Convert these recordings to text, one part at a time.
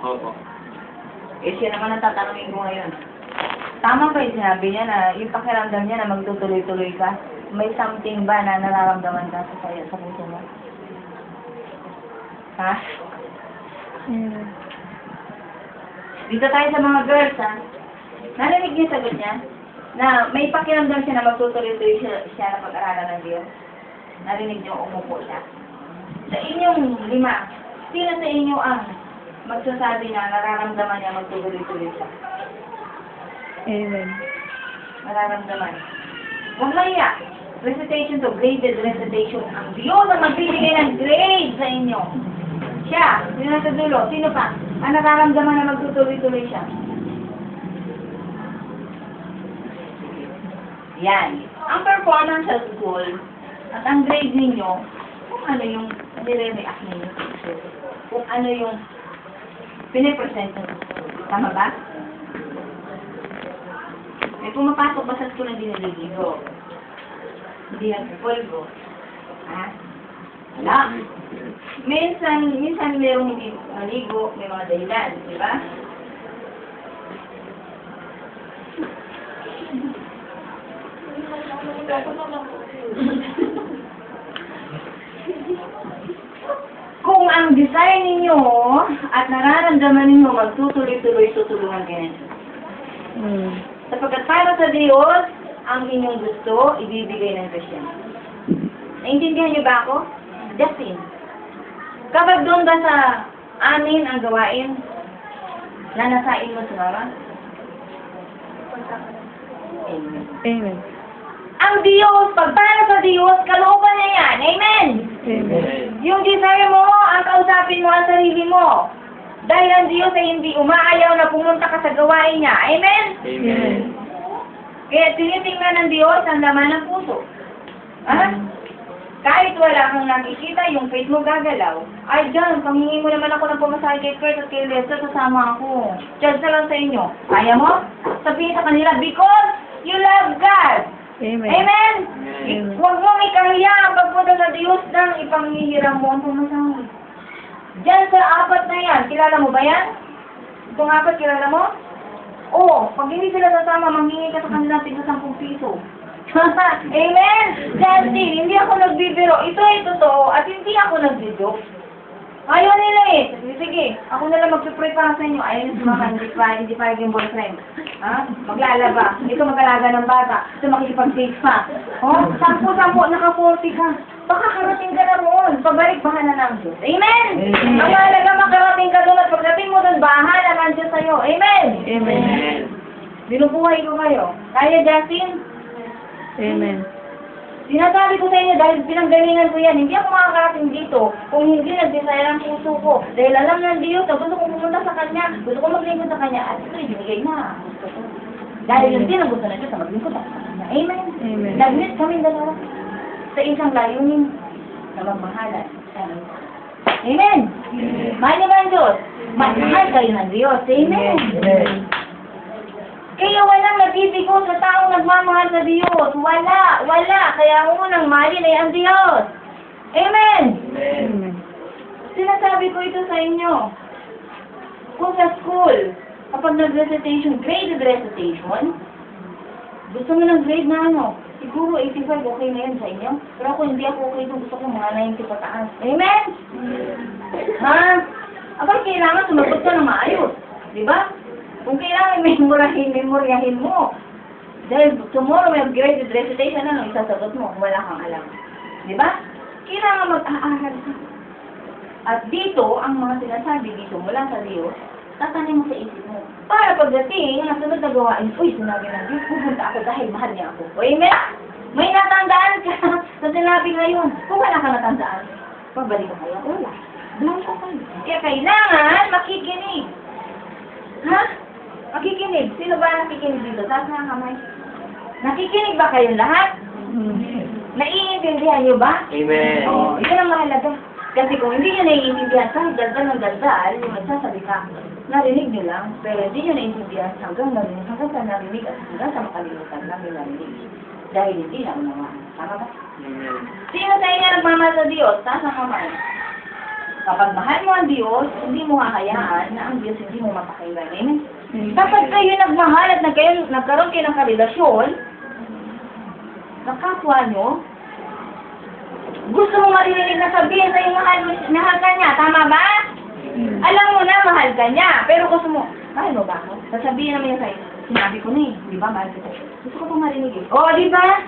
Opo. Eh, siya naman ang tatanungin ko ngayon. Tama ba yung sinabi niya na yung pakiramdam niya na magtutuloy-tuloy ka? May something ba na nararamdaman ka sa puso mo? Ha? Dito tayo sa mga girls, ha? Narinig niyo yung sagot niya? Na may pakiramdam siya na magtutuloy-tuloy siya na pag-aralan ng Diyos? Narinig niyo umupo siya? Sa inyong 5, sino sa inyo ang magsasabi na nararamdaman niya magtutuloy-tuloy siya? Amen. Nararamdaman. Huwag maya. Recitation to, graded recitation. Ang Diyos ang magbibigay ng grade sa inyo. Siya, sino sa dulo? Sino pa? Ang nararamdaman na magtutuloy-tuloy siya? Yan. Ang performance sa school at ang grade ninyo, kung ano yung nire-react ninyo sa school. Kung ano yung pinipresent sa school. Tama ba? May pumapasok ba sa school na hindi naliligo? Hindi nagpupulgo? Ha? Wala. Minsan mayroong hindi maligo, may mga dahilan, di ba? Kung ang desire ninyo at nararamdaman ninyo magtutuloy-tuloy, tutulungan kayo. Sapagkat para sa Diyos, ang inyong gusto, ibibigay ng Christian. Naintindihan niyo ba ako? Justin. Kapag doon ba sa amin ang gawain, nanasain mo sa mama? Amen. Amen. Ang Diyos, pag para sa Diyos, kalooban niya yan. Amen! Amen. Yung desire mo, ang kausapin mo ang sarili mo. Dahil ang Diyos ay hindi umaayaw na pumunta ka sa gawain niya. Amen? Amen. Kaya tinitingnan ng Diyos ang laman ng puso. Ha? Kahit wala kang nakikita, yung faith mo gagalaw. Ay, John, panghingi mo naman ako ng pamasahe kay Kurt at kay Lester, sasama ako. Charge na lang sa inyo. Kaya mo? Sabihin sa kanila, because you love God. Amen. Amen? Amen. Huwag mong ikahiya ang pagpunta sa Diyos nang ipanghihiram mo ang pamasahe. Diyan sa 4 na yan, kilala mo ba yan? Itong 4, kilala mo? Oo, pag hindi sila sasama, manghingi ka sa kanila tigna 10 piso. Amen? Justin, hindi ako nagbibiro. Ito ay totoo at hindi ako nagbijoke. Ayaw nila eh. Sige, ako na lang mag-pray para sa inyo. Ayaw nila sumakan, hindi pa yung boyfriend. Ha? Maglalaba. Ito mag-alaga ng bata. Ito makikipag-date pa. Oh, 10, naka-40 ka. Baka karating ka na roon. Pabalik baka na ng Diyos. Amen? Amen. Ang mahalaga makarating ka doon at pagdating mo doon, bahala ng Diyos sa'yo. Amen? Amen. Binubuhay ko kayo. Kaya, Justin? Amen. Sinasabi ko sa inyo dahil pinanggalingan ko yan, hindi ako makakarating dito kung hindi nag-desire ang puso ko. Dahil alam ng Diyos na gusto kong pumunta sa Kanya, gusto kong maglingkod sa Kanya, at ito ibigay na. Gusto ko. Dahil yun din ang gusto ng Diyos na maglingkod ako sa Kanya. Amen? Amen. Nag-meet kami dalawa sa isang layunin na magmahalan. Amen? Mahal naman ang Diyos. Mahal kayo ng Diyos. Amen? Kaya walang nagbibigo sa taong nagmamahal sa Diyos. Wala. Kaya ang unang mahalin ay ang Diyos. Amen? Amen. Sinasabi ko ito sa inyo. Kung sa school, kapag nag-recitation, graded recitation, gusto mo ng grade na ano, siguro 85, okay na yan sa inyo. Pero ako hindi ako okay ito, gusto ko mga 90 pataas. Amen? Ha? Abay, kailangan sumagot ka ng maayos. Di ba? Kung kailangan memoryahin mo. Dahil tomorrow may graded recitation, ano, isasagot mo kung wala kang alam. Di ba? Kailangan mag-aaral ka. At dito, ang mga sinasabi dito mula sa Diyos, tatanin mo sa isip mo. Para pagdating, ang sunod na gawain, uy, sinabi ng Diyos, pupunta ako dahil mahal niya ako. O, amen? May natandaan ka sa sinabi ngayon. Kung wala ka natandaan, pabalik ka kaya, wala. Doon ko kayo. Kaya kailangan makikinig. Ha? Makikinig. Sino ba nakikinig dito? Taas na ang kamay. Nakikinig ba kayong lahat? Naiintindihan niyo ba? Amen. Oo, yun ang mahalaga. Kasi kung hindi nyo naiintindihan, kahit daldal ng daldal, yung magsasabi ka, narinig nyo lang, pero hindi nyo naiintindihan hanggang sa narinig at hanggang sa makalimutan namin narinig. Dahil hindi na unawahan. Tama ba? Amen. Sino sa inyo nagmamahal sa Diyos? Taas ang kamay. Kapag mahal mo ang Diyos, hindi mo hahayaan na ang Diyos hindi mo mapakinggan. Amen? Kapag kayo nagmahal at nagkaroon kayo ng karelasyon, ng kapwa nyo, gusto mo marinig na sabihin sa'yo mahal ka niya, tama ba? Alam mo na mahal ka niya, pero gusto mo, mahal mo ba ako? Sasabihin naman niya sa'yo, sinabi ko na eh, di ba mahal kita? Gusto ko pong marinig eh. Oo, di ba?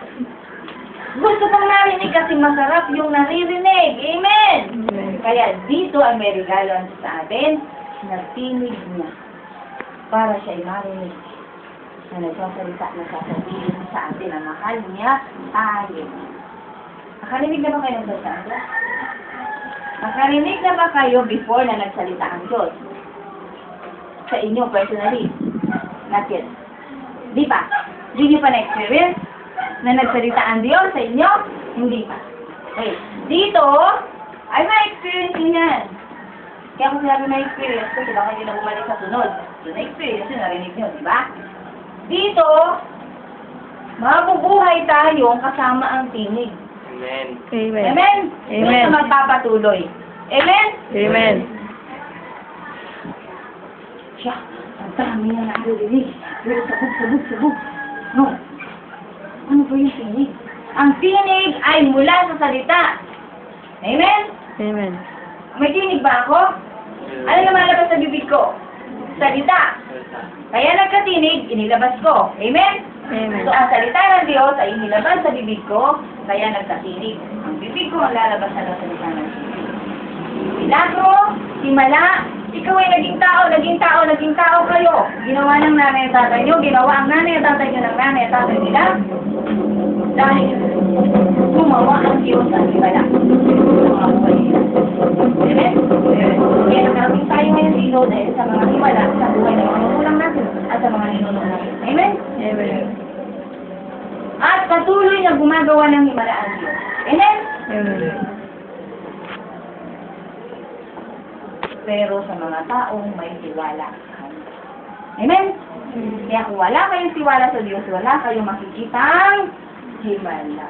Gusto pong marinig kasi masarap yung naririnig. Amen! Kaya dito ay may regalo sa atin na tinig niya para siya ay marinig na nagsasalita na sasabihin sa atin na mahal niya tayo. Nakarinig na ba kayo ng salita ang Diyos? Nakarinig na ba kayo before na nagsalita ang Diyos? Sa inyo personally? Not yet. Di ba? Di niyo pa na-experience na nagsalita ang Diyos sa inyo? Hindi pa. Okay. Dito, ay ma-experience niyo yan. Kaya kung sinabi na-experience, kasi baka hindi na bumalik sa sunod. So, na-experience yun, narinig niyo, di ba? Dito, mabubuhay tayong kasama ang tinig. Amen. Amen? Amen. Doon sa magpapatuloy. Amen? Amen. Siya, ang dami na naririnig. Pero sabog. No. Ano ba yung tinig? Ang tinig ay mula sa salita. Amen? Amen. May tinig ba ako? Ano lumalabas sa bibig ko? Salita. Kaya nagkatinig, inilabas ko. Amen? Amen. So, ang salita ng Diyos ay inilabas sa bibig ko, kaya nagkatinig. Ang bibig ko ang lalabas na ng salita ng Diyos. Milagro, himala, ikaw ay naging tao kayo. Ginawa ng nanay at tatay nyo, ginawa ang nanay at tatay nyo ng nanay at tatay nila. Dahil gumawa ang Diyos ang himala. Sa mga buhay nila. Amen? Kaya nakarating tayo ngayon dito dahil sa mga himala sa buhay ng mga magulang natin at sa mga ninunong natin. Amen? Amen. At patuloy na gumagawa ng himala ang Diyos. Amen? Amen. Pero sa mga taong may tiwala. Amen? Kaya kung wala kayong tiwala sa Diyos, wala kayong makikitang himala.